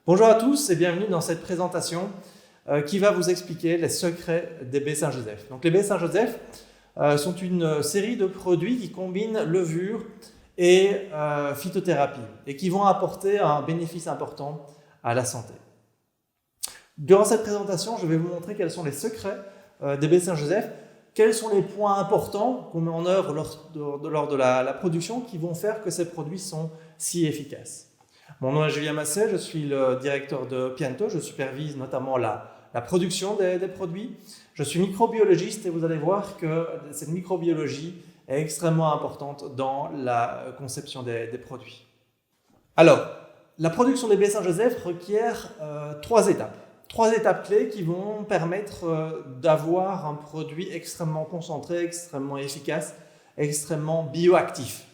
Bonjour à tous et bienvenue dans cette présentation qui va vous expliquer les secrets des baies Saint-Joseph. Donc les baies Saint-Joseph sont une série de produits qui combinent levure et phytothérapie et qui vont apporter un bénéfice important à la santé. Durant cette présentation, je vais vous montrer quels sont les secrets des baies Saint-Joseph, quels sont les points importants qu'on met en œuvre lors de la production qui vont faire que ces produits sont si efficaces. Mon nom est Julien Masset, je suis le directeur de Piento, je supervise notamment la production des produits. Je suis microbiologiste et vous allez voir que cette microbiologie est extrêmement importante dans la conception des produits. Alors, la production des baies Saint-Joseph requiert trois étapes clés qui vont permettre d'avoir un produit extrêmement concentré, extrêmement efficace, extrêmement bioactif.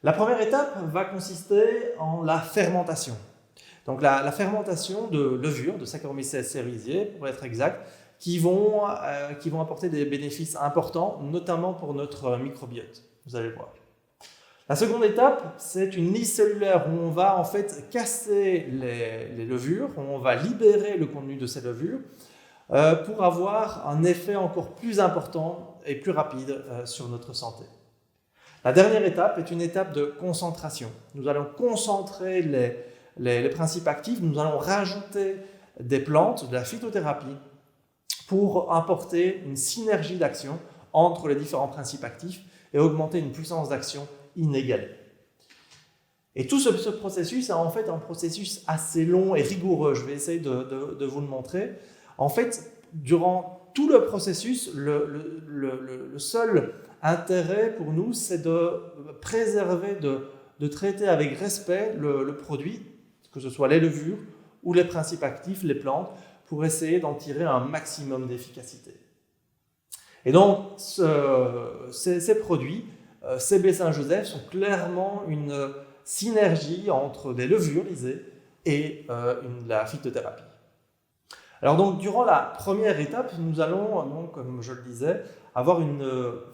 La première étape va consister en la fermentation. Donc la fermentation de levure, de Saccharomyces cerevisiae pour être exact, qui vont apporter des bénéfices importants, notamment pour notre microbiote. Vous allez le voir. La seconde étape, c'est une lisse cellulaire où on va en fait casser les levures, où on va libérer le contenu de ces levures pour avoir un effet encore plus important et plus rapide sur notre santé. La dernière étape est une étape de concentration. Nous allons concentrer les principes actifs, nous allons rajouter des plantes, de la phytothérapie, pour apporter une synergie d'action entre les différents principes actifs et augmenter une puissance d'action inégalée. Et tout ce processus est en fait un processus assez long et rigoureux. Je vais essayer de vous le montrer. En fait, durant tout le processus, le seul intérêt pour nous, c'est de préserver, de traiter avec respect le produit, que ce soit les levures ou les principes actifs, les plantes, pour essayer d'en tirer un maximum d'efficacité. Et donc, ces produits, ces baies Saint-Joseph, sont clairement une synergie entre des levures lysées et la phytothérapie. Alors donc, durant la première étape, nous allons, donc, comme je le disais, avoir une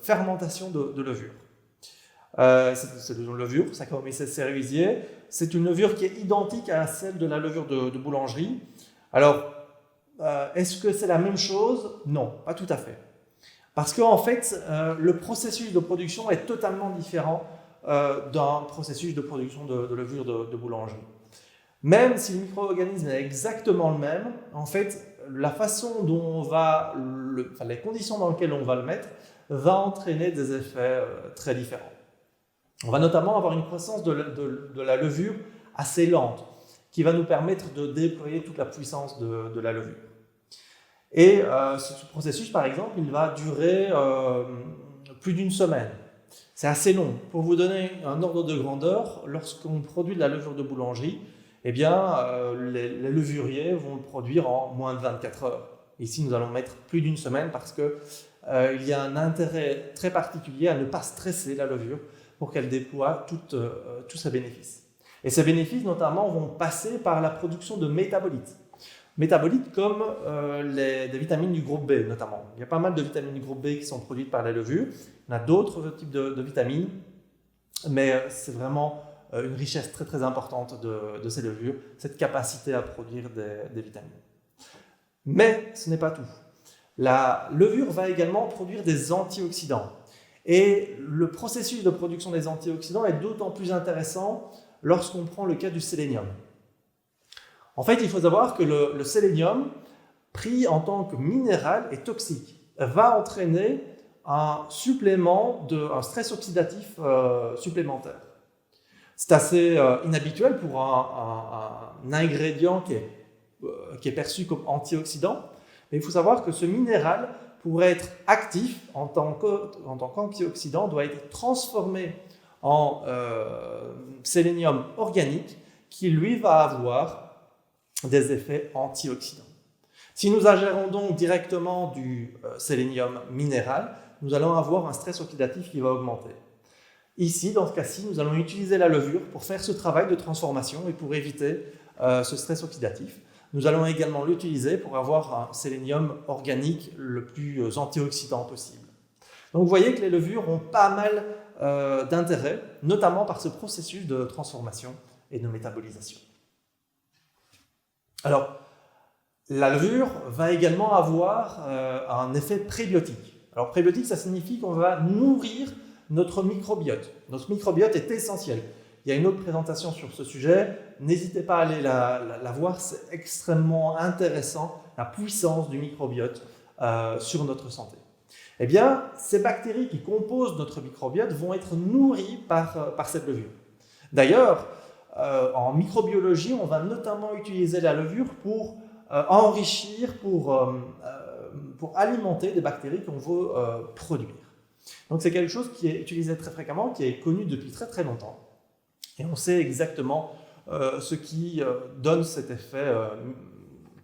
fermentation de levure. C'est une levure, Saccharomyces cerevisiae. C'est une levure qui est identique à celle de la levure de boulangerie. Alors, est-ce que c'est la même chose? Non, pas tout à fait. Parce qu'en fait, le processus de production est totalement différent d'un processus de production de levure de boulangerie. Même si le micro-organisme est exactement le même, en fait, la façon dont on va, les conditions dans lesquelles on va le mettre, va entraîner des effets très différents. On va notamment avoir une croissance de la levure assez lente, qui va nous permettre de déployer toute la puissance de la levure. Et ce processus, par exemple, il va durer plus d'une semaine. C'est assez long. Pour vous donner un ordre de grandeur, lorsqu'on produit de la levure de boulangerie, eh bien, les levuriers vont le produire en moins de 24 heures. Ici, nous allons mettre plus d'une semaine parce qu'il y a un intérêt très particulier à ne pas stresser la levure pour qu'elle déploie tous ses bénéfices. Et ces bénéfices, notamment, vont passer par la production de métabolites. Métabolites comme des vitamines du groupe B, notamment. Il y a pas mal de vitamines du groupe B qui sont produites par la levure. Il y en a d'autres types de vitamines, mais c'est vraiment une richesse très très importante de ces levures, cette capacité à produire des vitamines. Mais ce n'est pas tout. La levure va également produire des antioxydants. Et le processus de production des antioxydants est d'autant plus intéressant lorsqu'on prend le cas du sélénium. En fait, il faut savoir que le sélénium, pris en tant que minéral, est toxique, va entraîner un stress oxydatif supplémentaire. C'est assez inhabituel pour un ingrédient qui est perçu comme antioxydant, mais il faut savoir que ce minéral, pour être actif en tant qu'antioxydant, doit être transformé en sélénium organique qui, lui, va avoir des effets antioxydants. Si nous ingérons donc directement du sélénium minéral, nous allons avoir un stress oxydatif qui va augmenter. Ici, dans ce cas-ci, nous allons utiliser la levure pour faire ce travail de transformation et pour éviter ce stress oxydatif. Nous allons également l'utiliser pour avoir un sélénium organique le plus antioxydant possible. Donc vous voyez que les levures ont pas mal d'intérêt, notamment par ce processus de transformation et de métabolisation. Alors, la levure va également avoir un effet prébiotique. Alors, prébiotique, ça signifie qu'on va nourrir notre microbiote. Notre microbiote est essentiel. Il y a une autre présentation sur ce sujet. N'hésitez pas à aller la voir, c'est extrêmement intéressant, la puissance du microbiote sur notre santé. Eh bien, ces bactéries qui composent notre microbiote vont être nourries par cette levure. D'ailleurs, en microbiologie, on va notamment utiliser la levure pour enrichir, pour alimenter des bactéries qu'on veut produire. Donc c'est quelque chose qui est utilisé très fréquemment, qui est connu depuis très très longtemps. Et on sait exactement ce qui donne cet effet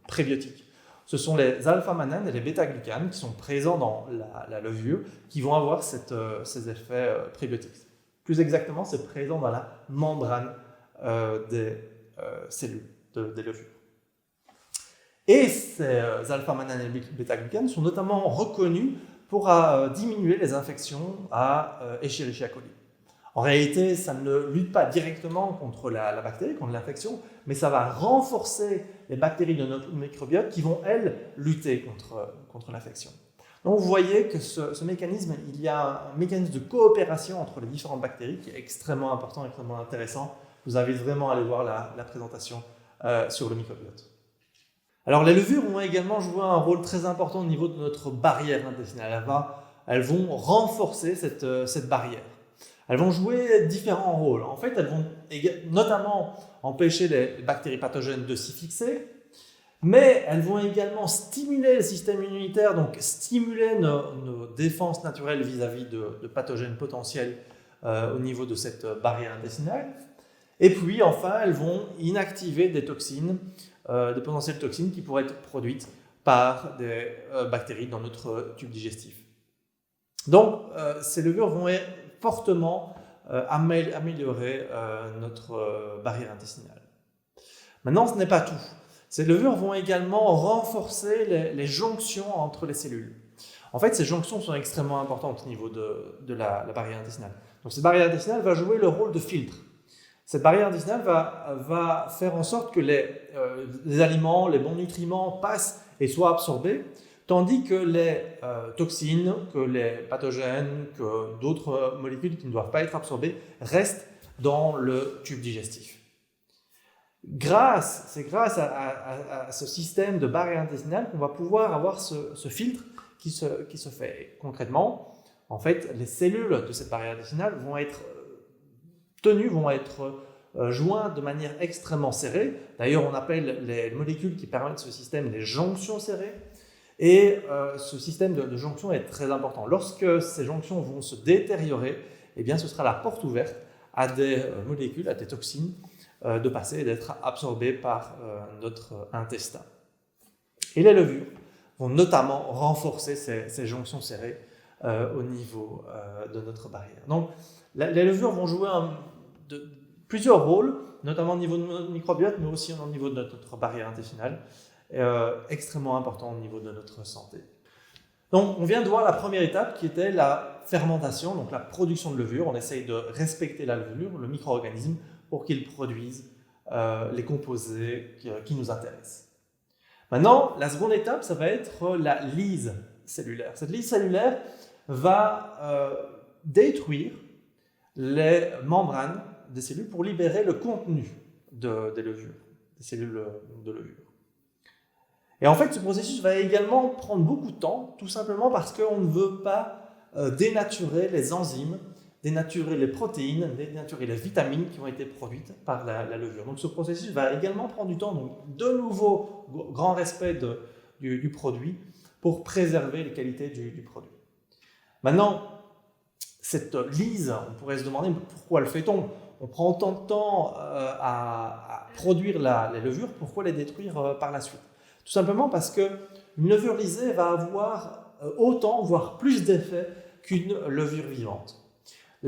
prébiotique. Ce sont les alpha-mananes et les bêta-glucanes qui sont présents dans la levure, qui vont avoir ces effets prébiotiques. Plus exactement, c'est présent dans la membrane des cellules, des levures. Et ces alpha-mananes et bêta-glucanes sont notamment reconnus pour diminuer les infections à Escherichia coli. En réalité, ça ne lutte pas directement contre la bactérie, contre l'infection, mais ça va renforcer les bactéries de notre microbiote qui vont, elles, lutter contre l'infection. Donc vous voyez que ce mécanisme, il y a un mécanisme de coopération entre les différentes bactéries qui est extrêmement important, extrêmement intéressant. Je vous invite vraiment à aller voir la présentation sur le microbiote. Alors les levures vont également jouer un rôle très important au niveau de notre barrière intestinale. Elles vont renforcer cette barrière. Elles vont jouer différents rôles. En fait, elles vont notamment empêcher les bactéries pathogènes de s'y fixer, mais elles vont également stimuler le système immunitaire, donc stimuler nos défenses naturelles vis-à-vis de pathogènes potentiels au niveau de cette barrière intestinale. Et puis, enfin, elles vont inactiver des toxines, des potentielles toxines qui pourraient être produites par des bactéries dans notre tube digestif. Donc, ces levures vont fortement améliorer notre barrière intestinale. Maintenant, ce n'est pas tout. Ces levures vont également renforcer les jonctions entre les cellules. En fait, ces jonctions sont extrêmement importantes au niveau de la barrière intestinale. Donc, cette barrière intestinale va jouer le rôle de filtre. Cette barrière intestinale va faire en sorte que les aliments, les bons nutriments passent et soient absorbés, tandis que les toxines, que les pathogènes, que d'autres molécules qui ne doivent pas être absorbées restent dans le tube digestif. C'est grâce à ce système de barrière intestinale qu'on va pouvoir avoir ce filtre qui se fait. Concrètement, en fait, les cellules de cette barrière intestinale vont être tenues, vont être jointes de manière extrêmement serrée. D'ailleurs, on appelle les molécules qui permettent ce système les jonctions serrées. Et ce système de jonction est très important. Lorsque ces jonctions vont se détériorer, eh bien, ce sera la porte ouverte à des molécules, à des toxines, de passer et d'être absorbées par notre intestin. Et les levures vont notamment renforcer ces jonctions serrées au niveau de notre barrière. Donc, les levures vont jouer plusieurs rôles, notamment au niveau de notre microbiote, mais aussi au niveau de notre barrière intestinale. Extrêmement important au niveau de notre santé. Donc, on vient de voir la première étape qui était la fermentation, donc la production de levure. On essaye de respecter la levure, le micro-organisme, pour qu'il produise les composés qui nous intéressent. Maintenant, la seconde étape, ça va être la lyse cellulaire. Cette lyse cellulaire va détruire les membranes des cellules pour libérer le contenu des levures, des cellules de levure. Et en fait, ce processus va également prendre beaucoup de temps, tout simplement parce qu'on ne veut pas dénaturer les enzymes, dénaturer les protéines, dénaturer les vitamines qui ont été produites par la levure. Donc ce processus va également prendre du temps, donc de nouveau, grand respect du produit pour préserver les qualités du produit. Maintenant, cette lyse, on pourrait se demander pourquoi le fait-on ? On prend autant de temps à produire les levures, pourquoi les détruire par la suite ? Tout simplement parce qu'une levure lysée va avoir autant, voire plus d'effet qu'une levure vivante.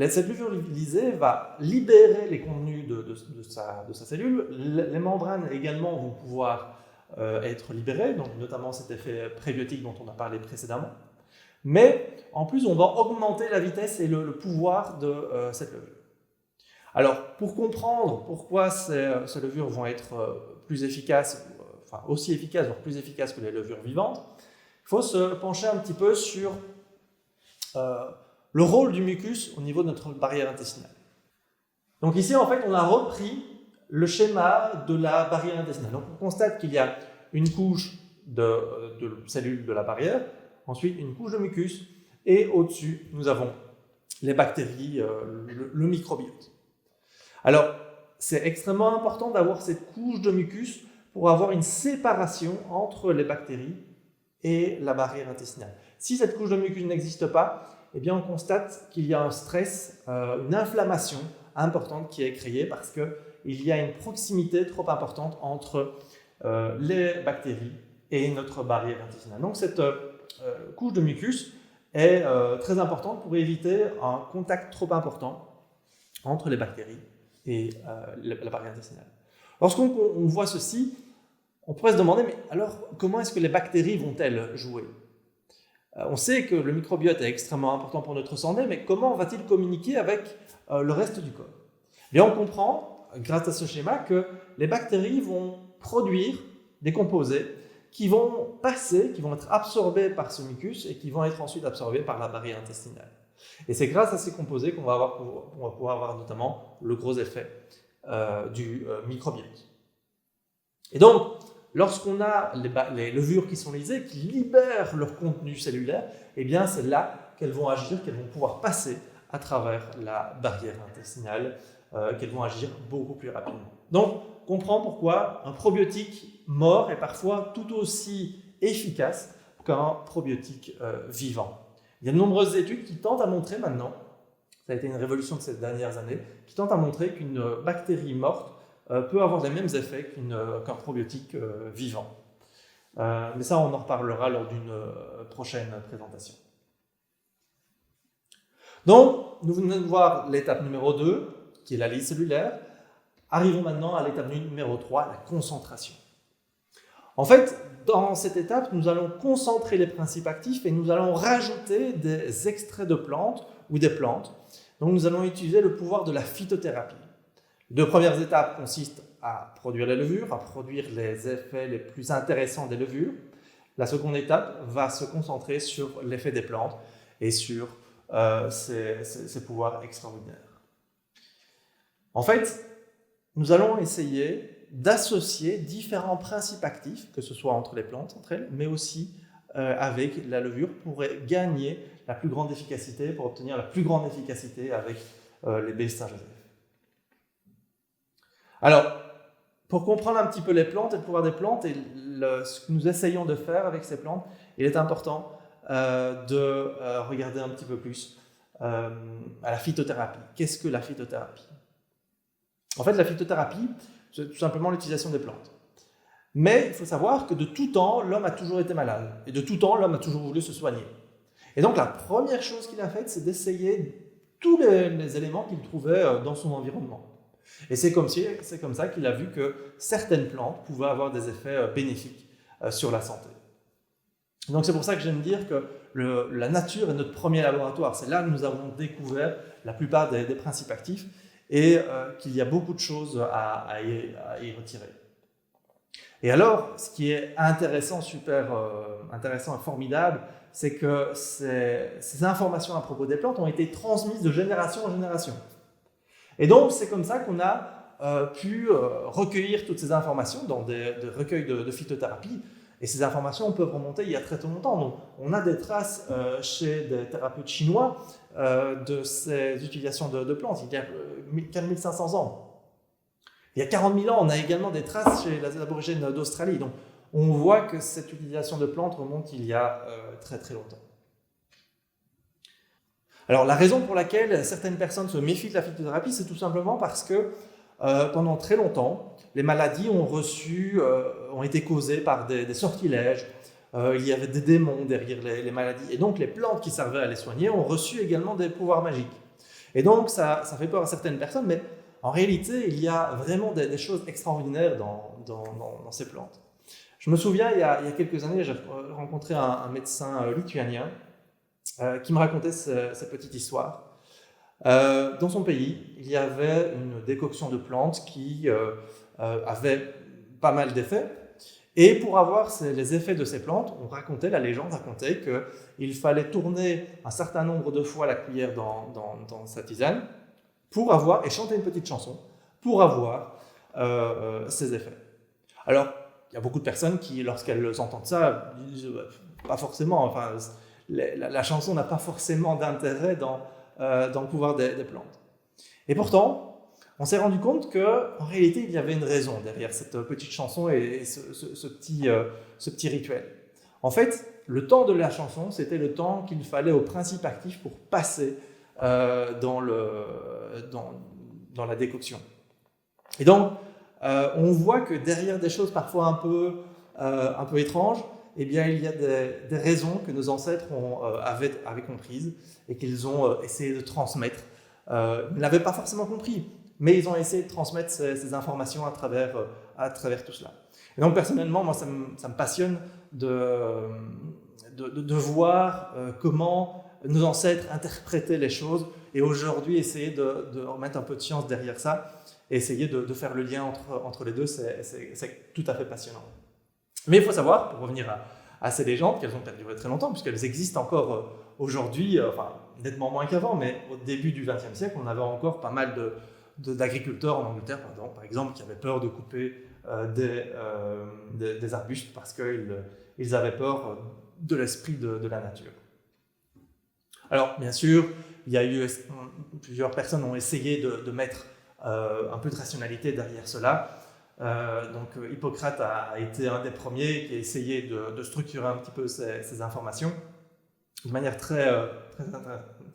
Cette levure lysée va libérer les contenus de sa cellule. Les membranes également vont pouvoir être libérées, donc notamment cet effet prébiotique dont on a parlé précédemment. Mais en plus, on va augmenter la vitesse et le pouvoir de cette levure. Alors, pour comprendre pourquoi ces levures vont être plus efficaces, aussi efficaces, voire plus efficaces que les levures vivantes, il faut se pencher un petit peu sur le rôle du mucus au niveau de notre barrière intestinale. Donc ici, en fait, on a repris le schéma de la barrière intestinale. Donc on constate qu'il y a une couche de cellules de la barrière, ensuite une couche de mucus, et au-dessus, nous avons les bactéries, le microbiote. Alors, c'est extrêmement important d'avoir cette couche de mucus pour avoir une séparation entre les bactéries et la barrière intestinale. Si cette couche de mucus n'existe pas, eh bien on constate qu'il y a un stress, une inflammation importante qui est créée parce qu'il y a une proximité trop importante entre les bactéries et notre barrière intestinale. Donc cette couche de mucus est très importante pour éviter un contact trop important entre les bactéries et la barrière intestinale. Lorsqu'on voit ceci, on pourrait se demander, mais alors comment est-ce que les bactéries vont-elles jouer ? On sait que le microbiote est extrêmement important pour notre santé, mais comment va-t-il communiquer avec le reste du corps ? Eh bien, on comprend, grâce à ce schéma, que les bactéries vont produire des composés qui vont passer, qui vont être absorbés par ce mucus et qui vont être ensuite absorbés par la barrière intestinale. Et c'est grâce à ces composés qu'on va pouvoir avoir notamment le gros effet du microbiote. Et donc, lorsqu'on a les levures qui sont lysées, qui libèrent leur contenu cellulaire, eh bien c'est là qu'elles vont agir, qu'elles vont pouvoir passer à travers la barrière intestinale, qu'elles vont agir beaucoup plus rapidement. Donc, on comprend pourquoi un probiotique mort est parfois tout aussi efficace qu'un probiotique vivant. Il y a de nombreuses études qui tentent à montrer maintenant, ça a été une révolution de ces dernières années, qui tentent à montrer qu'une bactérie morte peut avoir les mêmes effets qu'un probiotique vivant. Mais ça, on en reparlera lors d'une prochaine présentation. Donc, nous venons de voir l'étape numéro 2, qui est la lyse cellulaire. Arrivons maintenant à l'étape numéro 3, la concentration. En fait, dans cette étape, nous allons concentrer les principes actifs et nous allons rajouter des extraits de plantes ou des plantes. Donc, nous allons utiliser le pouvoir de la phytothérapie. Les 2 premières étapes consistent à produire les levures, à produire les effets les plus intéressants des levures. La seconde étape va se concentrer sur l'effet des plantes et sur ses pouvoirs extraordinaires. En fait, nous allons essayer d'associer différents principes actifs, que ce soit entre les plantes, entre elles, mais aussi avec la levure, pour gagner la plus grande efficacité, pour obtenir la plus grande efficacité avec les baies Saint-Joseph. Alors, pour comprendre un petit peu les plantes et le pouvoir des plantes et ce que nous essayons de faire avec ces plantes, il est important de regarder un petit peu plus à la phytothérapie. Qu'est-ce que la phytothérapie ? En fait, la phytothérapie, c'est tout simplement l'utilisation des plantes. Mais il faut savoir que de tout temps, l'homme a toujours été malade. Et de tout temps, l'homme a toujours voulu se soigner. Et donc, la première chose qu'il a faite, c'est d'essayer tous les éléments qu'il trouvait dans son environnement. Et c'est comme ça qu'il a vu que certaines plantes pouvaient avoir des effets bénéfiques sur la santé. Donc c'est pour ça que j'aime dire que la nature est notre premier laboratoire. C'est là que nous avons découvert la plupart des principes actifs et qu'il y a beaucoup de choses à y retirer. Et alors, ce qui est intéressant, super intéressant et formidable, c'est que ces informations à propos des plantes ont été transmises de génération en génération. Et donc, c'est comme ça qu'on a pu recueillir toutes ces informations dans des recueils de phytothérapie. Et ces informations peuvent remonter il y a très longtemps. Donc, on a des traces chez des thérapeutes chinois de ces utilisations de plantes. Il y a 4500 ans. Il y a 40 000 ans, on a également des traces chez les aborigènes d'Australie. Donc, on voit que cette utilisation de plantes remonte il y a très longtemps. Alors, la raison pour laquelle certaines personnes se méfient de la phytothérapie, c'est tout simplement parce que pendant très longtemps, les maladies ont été causées par des sortilèges. Il y avait des démons derrière les maladies. Et donc, les plantes qui servaient à les soigner ont reçu également des pouvoirs magiques. Et donc, ça fait peur à certaines personnes, mais en réalité, il y a vraiment des choses extraordinaires dans ces plantes. Je me souviens, il y a quelques années, j'ai rencontré un médecin lituanien qui me racontait cette petite histoire. Dans son pays, il y avait une décoction de plantes qui avait pas mal d'effets. Et pour avoir les effets de ces plantes, la légende racontait qu'il fallait tourner un certain nombre de fois la cuillère dans sa tisane et chanter une petite chanson pour avoir ces effets. Alors, il y a beaucoup de personnes qui, lorsqu'elles entendent ça, disent pas forcément, enfin, la chanson n'a pas forcément d'intérêt dans le pouvoir des plantes. Et pourtant, on s'est rendu compte qu'en réalité, il y avait une raison derrière cette petite chanson et ce petit rituel. En fait, le temps de la chanson, c'était le temps qu'il fallait au principe actif pour passer dans la décoction. Et donc, on voit que derrière des choses parfois un peu étranges, eh bien, il y a des raisons que nos ancêtres avaient comprises et qu'ils ont essayé de transmettre. Ils ne l'avaient pas forcément compris, mais ils ont essayé de transmettre ces informations à travers tout cela. Et donc, personnellement, moi, ça me passionne de voir comment nos ancêtres interprétaient les choses et aujourd'hui essayer de remettre un peu de science derrière ça et essayer de faire le lien entre les deux, c'est tout à fait passionnant. Mais il faut savoir, pour revenir à ces légendes, qu'elles ont perduré très longtemps, puisqu'elles existent encore aujourd'hui, enfin nettement moins qu'avant, mais au début du XXe siècle, on avait encore pas mal d'agriculteurs en Angleterre, par exemple, qui avaient peur de couper des arbustes parce qu'ils avaient peur de l'esprit de la nature. Alors, bien sûr, plusieurs personnes ont essayé de mettre un peu de rationalité derrière cela. Donc Hippocrate a été un des premiers qui a essayé de structurer un petit peu ces informations de manière très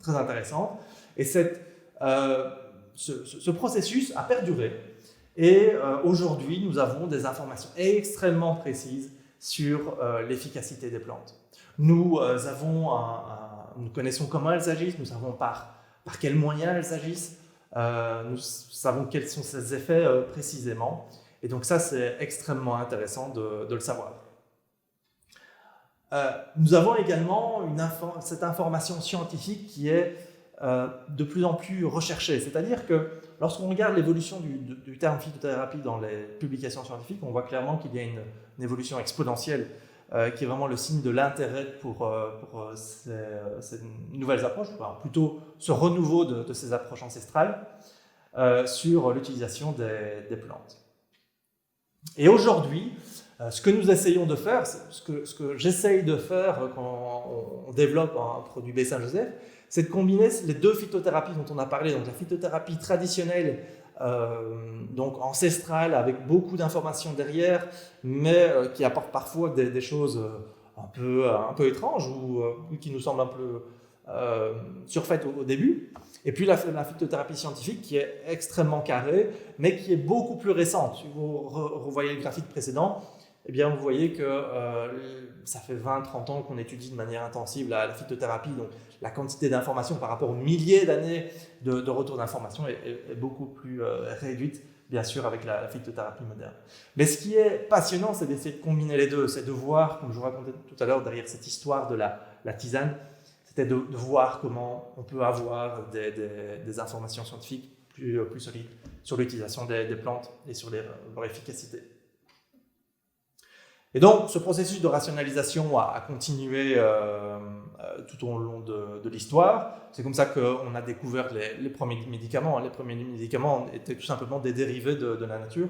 intéressante. Et ce processus a perduré. Et aujourd'hui, nous avons des informations extrêmement précises sur l'efficacité des plantes. Nous connaissons comment elles agissent, nous savons par quels moyens elles agissent, nous savons quels sont ces effets précisément. Et donc ça, c'est extrêmement intéressant de le savoir. Nous avons également cette information scientifique qui est de plus en plus recherchée. C'est-à-dire que lorsqu'on regarde l'évolution du terme phytothérapie dans les publications scientifiques, on voit clairement qu'il y a une évolution exponentielle qui est vraiment le signe de l'intérêt pour ces nouvelles approches, enfin, plutôt ce renouveau de ces approches ancestrales sur l'utilisation des plantes. Et aujourd'hui, ce que nous essayons de faire, ce que j'essaye de faire quand on développe un produit B. Saint-Joseph, c'est de combiner les deux phytothérapies dont on a parlé, donc la phytothérapie traditionnelle, donc ancestrale, avec beaucoup d'informations derrière, mais qui apporte parfois des choses un peu étranges ou qui nous semblent un peu surfaites au début. Et puis la phytothérapie scientifique qui est extrêmement carrée, mais qui est beaucoup plus récente. Si vous revoyez le graphique précédent, eh bien vous voyez que ça fait 20-30 ans qu'on étudie de manière intensive la phytothérapie, donc la quantité d'informations par rapport aux milliers d'années de retour d'informations est beaucoup plus réduite, bien sûr, avec la phytothérapie moderne. Mais ce qui est passionnant, c'est d'essayer de combiner les deux, c'est de voir, comme je vous racontais tout à l'heure, derrière cette histoire de la tisane, c'était de voir comment on peut avoir des informations scientifiques plus solides sur l'utilisation des plantes et sur leur efficacité. Et donc, ce processus de rationalisation a continué tout au long de l'histoire. C'est comme ça qu'on a découvert les premiers médicaments. Les premiers médicaments étaient tout simplement des dérivés de la nature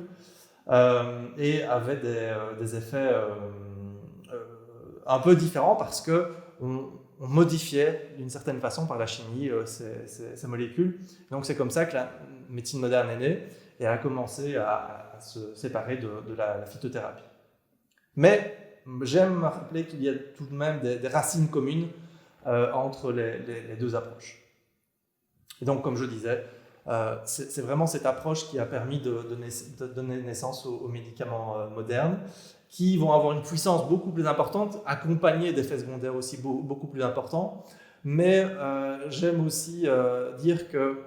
et avaient des effets un peu différents parce qu'on modifiait d'une certaine façon par la chimie ces molécules. Donc, c'est comme ça que la médecine moderne est née et a commencé à se séparer de la phytothérapie. Mais j'aime rappeler qu'il y a tout de même des racines communes entre les deux approches. Et donc, comme je disais, c'est vraiment cette approche qui a permis de donner naissance aux médicaments modernes, qui vont avoir une puissance beaucoup plus importante, accompagnée d'effets secondaires aussi beaucoup plus importants. Mais j'aime aussi dire que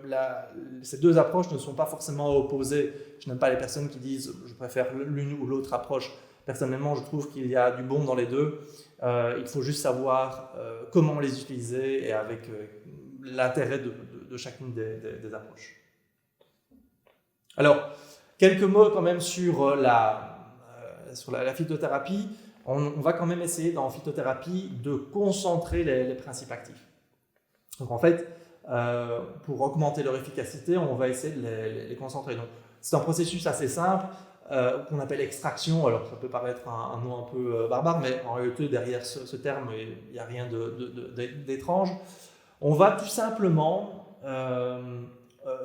ces deux approches ne sont pas forcément opposées. Je n'aime pas les personnes qui disent « je préfère l'une ou l'autre approche ». Personnellement, je trouve qu'il y a du bon dans les deux. Il faut juste savoir comment les utiliser et avec l'intérêt de chacune des approches. Alors, quelques mots quand même sur sur la phytothérapie, on va quand même essayer en phytothérapie de concentrer les principes actifs. Donc en fait, pour augmenter leur efficacité, on va essayer de les concentrer. Donc c'est un processus assez simple qu'on appelle extraction. Alors ça peut paraître un nom un peu barbare, mais en réalité derrière ce terme, il n'y a rien d'étrange. On va tout simplement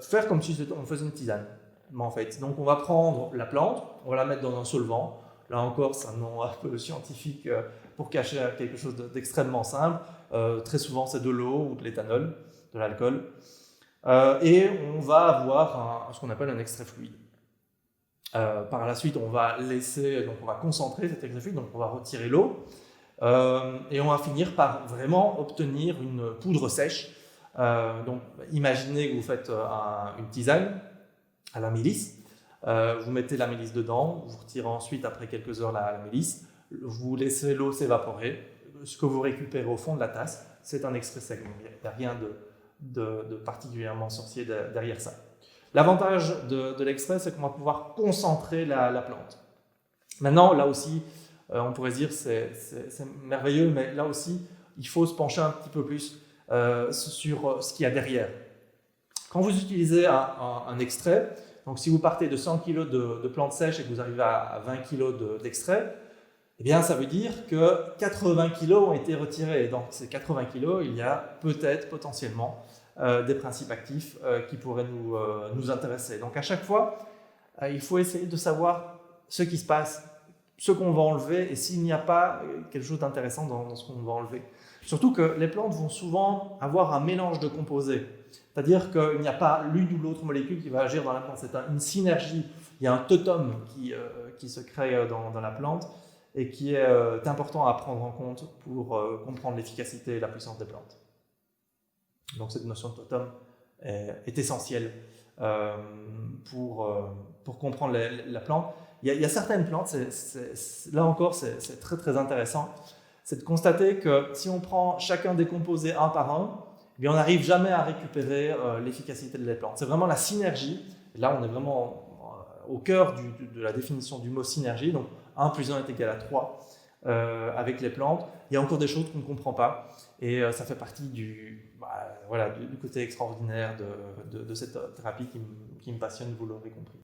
faire comme si on faisait une tisane. En fait. Donc on va prendre la plante, on va la mettre dans un solvant. Là encore, c'est un nom un peu scientifique pour cacher quelque chose d'extrêmement simple. Très souvent, c'est de l'eau ou de l'éthanol, de l'alcool. Et on va avoir ce qu'on appelle un extrait fluide. Par la suite, on va concentrer cet extrait fluide, donc on va retirer l'eau. Et on va finir par vraiment obtenir une poudre sèche. Donc imaginez que vous faites une tisane à la mélisse. Vous mettez la mélisse dedans, vous retirez ensuite, après quelques heures, la mélisse, vous laissez l'eau s'évaporer. Ce que vous récupérez au fond de la tasse, c'est un extrait sec. Il n'y a rien de particulièrement sorcier derrière ça. L'avantage de l'extrait, c'est qu'on va pouvoir concentrer la plante. Maintenant, là aussi, on pourrait se dire c'est merveilleux, mais là aussi, il faut se pencher un petit peu plus sur ce qu'il y a derrière. Quand vous utilisez un extrait, donc si vous partez de 100 kg de plantes sèches et que vous arrivez à 20 kg d'extrait, eh bien ça veut dire que 80 kg ont été retirés. Et dans ces 80 kg, il y a peut-être potentiellement des principes actifs qui pourraient nous intéresser. Donc à chaque fois, il faut essayer de savoir ce qui se passe, ce qu'on va enlever et s'il n'y a pas quelque chose d'intéressant dans ce qu'on va enlever. Surtout que les plantes vont souvent avoir un mélange de composés. C'est-à-dire qu'il n'y a pas l'une ou l'autre molécule qui va agir dans la plante, c'est une synergie. Il y a un totem qui se crée dans la plante et qui est important à prendre en compte pour comprendre l'efficacité et la puissance des plantes. Donc cette notion de totem est essentielle pour comprendre la plante. Il y a certaines plantes, là encore c'est très très intéressant, c'est de constater que si on prend chacun des composés un par un, eh bien, on n'arrive jamais à récupérer l'efficacité de la plante. C'est vraiment la synergie. Et là, on est vraiment au cœur de la définition du mot synergie. Donc, 1 plus 1 est égal à 3 avec les plantes. Il y a encore des choses qu'on ne comprend pas. Et ça fait partie du côté extraordinaire de cette thérapie qui me passionne, vous l'aurez compris.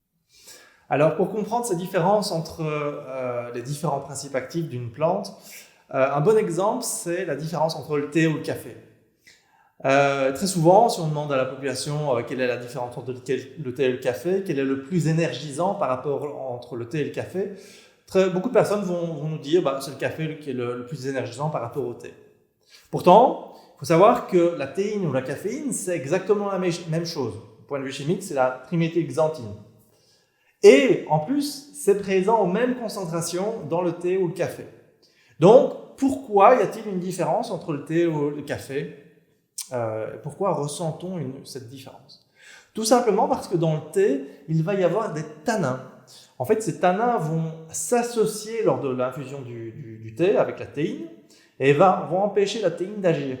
Alors, pour comprendre ces différences entre les différents principes actifs d'une plante, un bon exemple, c'est la différence entre le thé ou le café. Très souvent, si on demande à la population quelle est la différence entre le thé et le café, quel est le plus énergisant par rapport entre le thé et le café, beaucoup de personnes vont nous dire c'est le café qui est le plus énergisant par rapport au thé. Pourtant, il faut savoir que la théine ou la caféine, c'est exactement la même chose. Du point de vue chimique, c'est la triméthylxanthine. Et en plus, c'est présent aux mêmes concentrations dans le thé ou le café. Donc, pourquoi y a-t-il une différence entre le thé ou le café ? Pourquoi ressent-on cette différence ? Tout simplement parce que dans le thé, il va y avoir des tanins. En fait, ces tanins vont s'associer lors de l'infusion du thé avec la théine et vont empêcher la théine d'agir.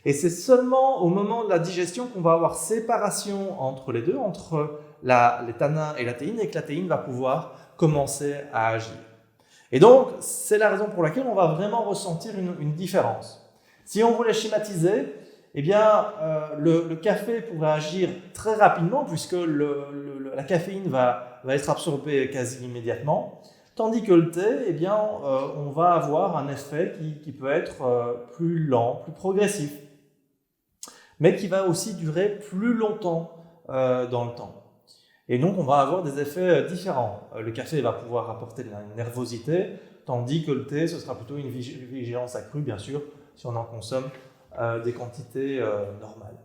Et c'est seulement au moment de la digestion qu'on va avoir séparation entre les deux, entre les tanins et la théine, et que la théine va pouvoir commencer à agir. Et donc, c'est la raison pour laquelle on va vraiment ressentir une différence. Si on voulait schématiser, eh bien, le café pourrait agir très rapidement puisque la caféine va être absorbée quasi immédiatement, tandis que le thé, eh bien, on va avoir un effet qui peut être plus lent, plus progressif, mais qui va aussi durer plus longtemps dans le temps. Et donc, on va avoir des effets différents. Le café va pouvoir apporter de la nervosité, tandis que le thé, ce sera plutôt une vigilance accrue, bien sûr, si on en consomme des quantités normales.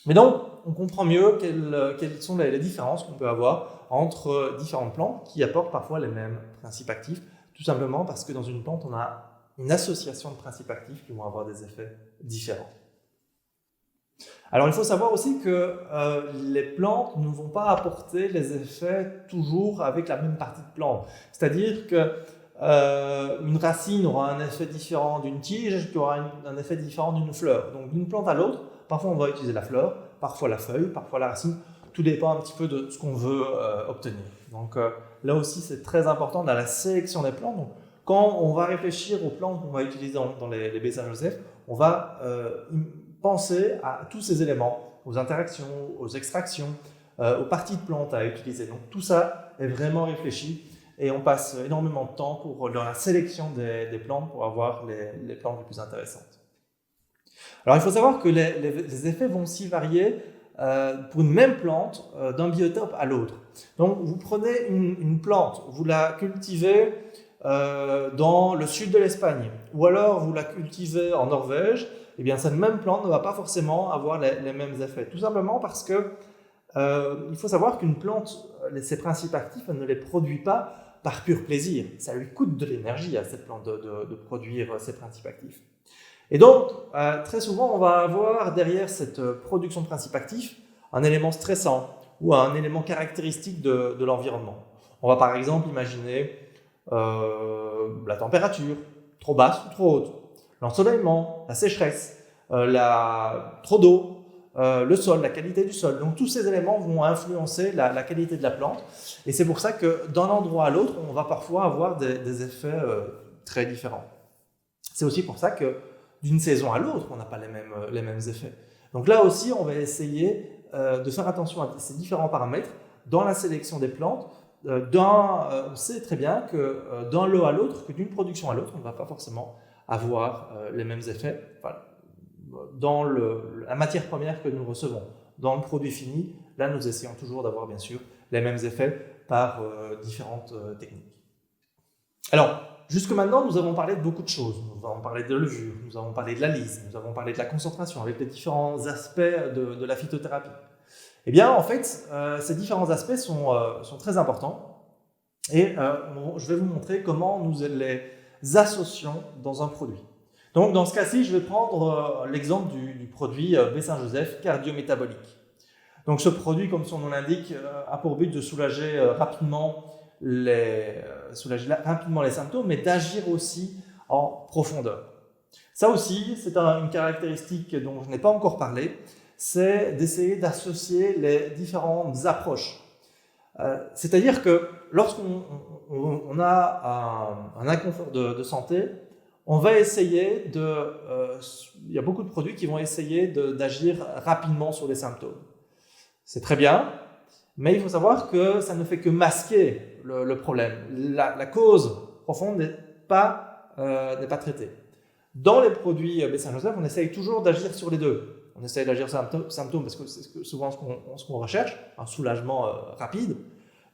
Mais donc, on comprend mieux quelles sont les différences qu'on peut avoir entre différentes plantes qui apportent parfois les mêmes principes actifs, tout simplement parce que dans une plante, on a une association de principes actifs qui vont avoir des effets différents. Alors, il faut savoir aussi que les plantes ne vont pas apporter les effets toujours avec la même partie de plante. C'est-à-dire que une racine aura un effet différent d'une tige qui aura un effet différent d'une fleur. Donc d'une plante à l'autre, parfois on va utiliser la fleur, parfois la feuille, parfois la racine. Tout dépend un petit peu de ce qu'on veut obtenir. Donc là aussi, c'est très important dans la sélection des plantes. Donc, quand on va réfléchir aux plantes qu'on va utiliser dans les baies Saint-Joseph, on va penser à tous ces éléments, aux interactions, aux extractions, aux parties de plantes à utiliser. Donc tout ça est vraiment réfléchi et on passe énormément de temps dans la sélection des plantes pour avoir les plantes les plus intéressantes. Alors il faut savoir que les effets vont aussi varier pour une même plante d'un biotope à l'autre. Donc vous prenez une plante, vous la cultivez dans le sud de l'Espagne, ou alors vous la cultivez en Norvège, eh bien cette même plante ne va pas forcément avoir les mêmes effets. Tout simplement parce que il faut savoir qu'une plante, ses principes actifs, elle ne les produit pas par pur plaisir. Ça lui coûte de l'énergie à cette plante de produire ses principes actifs. Et donc, très souvent, on va avoir derrière cette production de principes actifs un élément stressant ou un élément caractéristique de l'environnement. On va par exemple imaginer la température, trop basse ou trop haute, l'ensoleillement, la sécheresse, trop d'eau, le sol, la qualité du sol. Donc tous ces éléments vont influencer la qualité de la plante. Et c'est pour ça que d'un endroit à l'autre, on va parfois avoir des effets très différents. C'est aussi pour ça que d'une saison à l'autre, on n'a pas les mêmes effets. Donc là aussi, on va essayer de faire attention à ces différents paramètres dans la sélection des plantes. On sait très bien que d'un lot à l'autre, que d'une production à l'autre, on ne va pas forcément avoir les mêmes effets dans la matière première que nous recevons. Dans le produit fini, là, nous essayons toujours d'avoir, bien sûr, les mêmes effets par différentes techniques. Alors, jusque maintenant, nous avons parlé de beaucoup de choses. Nous avons parlé de levure, nous avons parlé de la lyse, nous avons parlé de la concentration, avec les différents aspects de la phytothérapie. Eh bien, en fait, ces différents aspects sont très importants et je vais vous montrer comment nous les associons dans un produit. Donc, dans ce cas-ci, je vais prendre l'exemple du produit baies Saint-Joseph cardiométabolique. Donc, ce produit, comme son nom l'indique, a pour but de soulager rapidement les symptômes, mais d'agir aussi en profondeur. Ça aussi, c'est une caractéristique dont je n'ai pas encore parlé, c'est d'essayer d'associer les différentes approches. C'est-à-dire que lorsqu'on a un inconfort de santé, on va essayer il y a beaucoup de produits qui vont essayer d'agir rapidement sur les symptômes. C'est très bien, mais il faut savoir que ça ne fait que masquer le problème. La cause profonde n'est pas traitée. Dans les produits baies Saint-Joseph, on essaye toujours d'agir sur les deux. On essaye d'agir sur les symptômes parce que c'est souvent ce qu'on recherche, un soulagement rapide.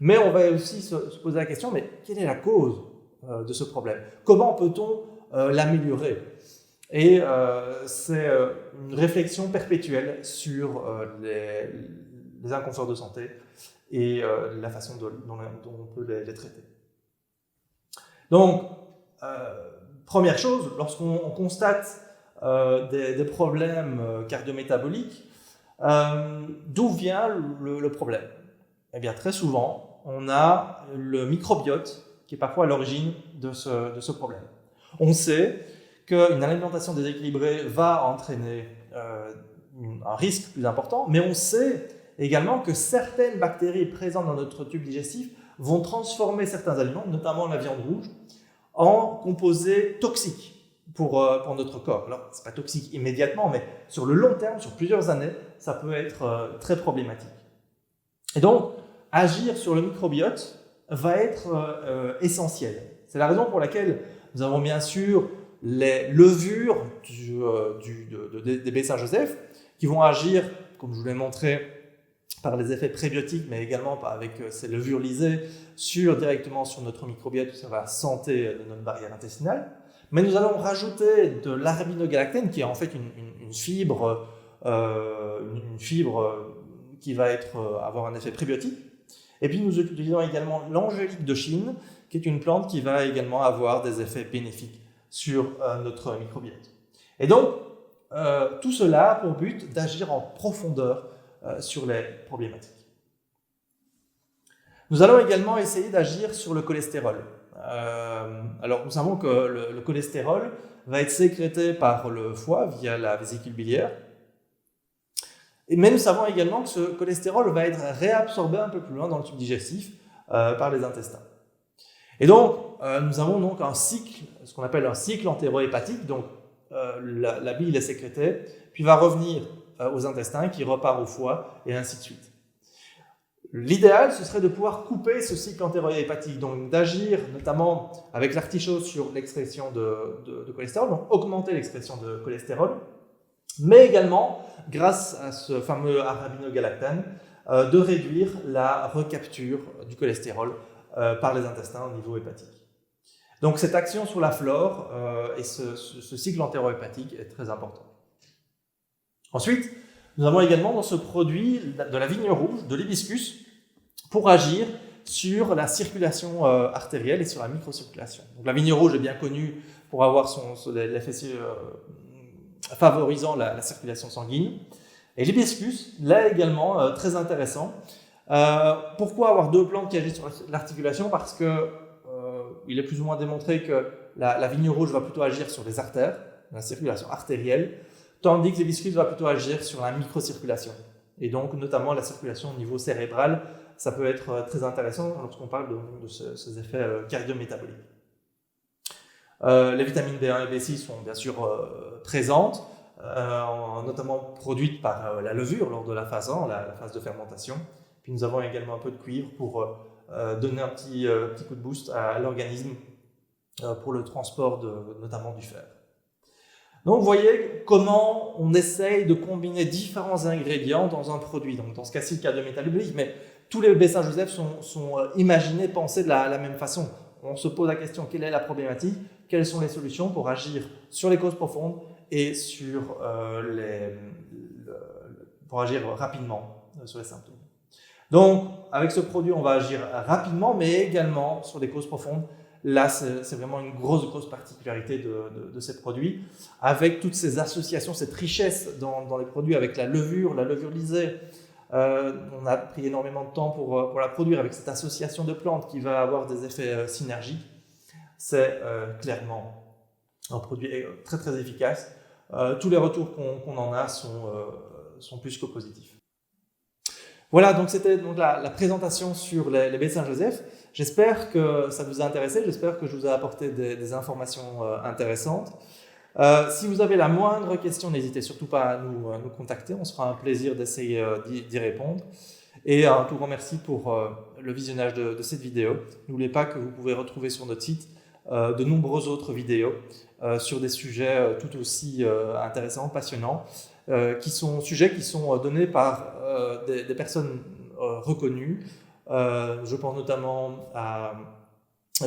Mais on va aussi se poser la question, mais quelle est la cause de ce problème? Comment peut-on l'améliorer? Et c'est une réflexion perpétuelle sur les inconforts de santé et la façon dont on peut les traiter. Donc, première chose, lorsqu'on constate des problèmes cardiométaboliques, d'où vient le problème? Eh bien, très souvent, on a le microbiote qui est parfois à l'origine de ce problème. On sait qu'une alimentation déséquilibrée va entraîner un risque plus important, mais on sait également que certaines bactéries présentes dans notre tube digestif vont transformer certains aliments, notamment la viande rouge, en composés toxiques pour notre corps. Alors, ce n'est pas toxique immédiatement, mais sur le long terme, sur plusieurs années, ça peut être très problématique. Et donc, agir sur le microbiote va être essentiel. C'est la raison pour laquelle nous avons bien sûr les levures des baies Saint-Joseph qui vont agir, comme je vous l'ai montré, par les effets prébiotiques, mais également avec ces levures lysées directement sur notre microbiote, sur la santé de notre barrière intestinale. Mais nous allons rajouter de l'arabinogalactène, qui est en fait une fibre qui va avoir un effet prébiotique. Et puis nous utilisons également l'angélique de Chine, qui est une plante qui va également avoir des effets bénéfiques sur notre microbiote. Et donc, tout cela a pour but d'agir en profondeur sur les problématiques. Nous allons également essayer d'agir sur le cholestérol. Alors, nous savons que le cholestérol va être sécrété par le foie via la vésicule biliaire. Mais nous savons également que ce cholestérol va être réabsorbé un peu plus loin dans le tube digestif par les intestins. Et donc, nous avons donc un cycle, ce qu'on appelle un cycle entéro-hépatique. Donc, la bile est sécrétée, puis va revenir aux intestins, qui repart au foie, et ainsi de suite. L'idéal, ce serait de pouvoir couper ce cycle entéro-hépatique, donc d'agir notamment avec l'artichaut sur l'expression de cholestérol, donc augmenter l'expression de cholestérol, mais également, grâce à ce fameux arabinogalactane, de réduire la recapture du cholestérol par les intestins au niveau hépatique. Donc cette action sur la flore et ce cycle entéro-hépatique est très important. Ensuite, nous avons également dans ce produit de la vigne rouge, de l'hibiscus, pour agir sur la circulation artérielle et sur la microcirculation. Donc la vigne rouge est bien connue pour avoir l'effet favorisant la circulation sanguine. Et l'hibiscus, là également, très intéressant. Pourquoi avoir deux plantes qui agissent sur l'articulation? Parce que il est plus ou moins démontré que la vigne rouge va plutôt agir sur les artères, la circulation artérielle, tandis que l'hibiscus va plutôt agir sur la microcirculation. Et donc, notamment la circulation au niveau cérébral, ça peut être très intéressant lorsqu'on parle de ces effets cardiométaboliques. Les vitamines B1 et B6 sont bien sûr présentes, notamment produites par la levure lors de la phase 1, la phase de fermentation. Puis nous avons également un peu de cuivre pour donner un petit coup de boost à l'organisme pour le transport notamment du fer. Donc vous voyez comment on essaye de combiner différents ingrédients dans un produit. Donc dans ce cas-ci, cardiométabolique, mais tous les B-Saint-Joseph sont imaginés, pensés de la même façon. On se pose la question, quelle est la problématique? Quelles sont les solutions pour agir sur les causes profondes et pour agir rapidement sur les symptômes. Donc, avec ce produit, on va agir rapidement, mais également sur les causes profondes. Là, c'est vraiment une grosse particularité de ces produits, avec toutes ces associations, cette richesse dans les produits, avec la levure lysée. On a pris énormément de temps pour la produire, avec cette association de plantes qui va avoir des effets synergiques. C'est clairement un produit très efficace. Tous les retours qu'on en a sont plus que positifs. Voilà, donc c'était la présentation sur les baies Saint-Joseph. J'espère que ça vous a intéressé, j'espère que je vous ai apporté des informations intéressantes. Si vous avez la moindre question, n'hésitez surtout pas à nous contacter, on se fera un plaisir d'essayer d'y répondre. Et un tout grand merci pour le visionnage de cette vidéo. N'oubliez pas que vous pouvez retrouver sur notre site de nombreuses autres vidéos sur des sujets tout aussi intéressants, passionnants, sujets qui sont donnés par des personnes reconnues. Je pense notamment à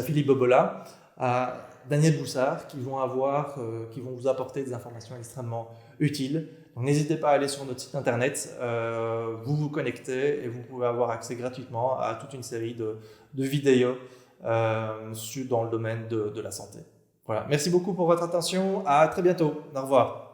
Philippe Bobola, à Daniel Boussard, qui vont vous apporter des informations extrêmement utiles. Donc n'hésitez pas à aller sur notre site internet, vous connectez et vous pouvez avoir accès gratuitement à toute une série de vidéos dans le domaine de la santé. Voilà. Merci beaucoup pour votre attention, à très bientôt, au revoir.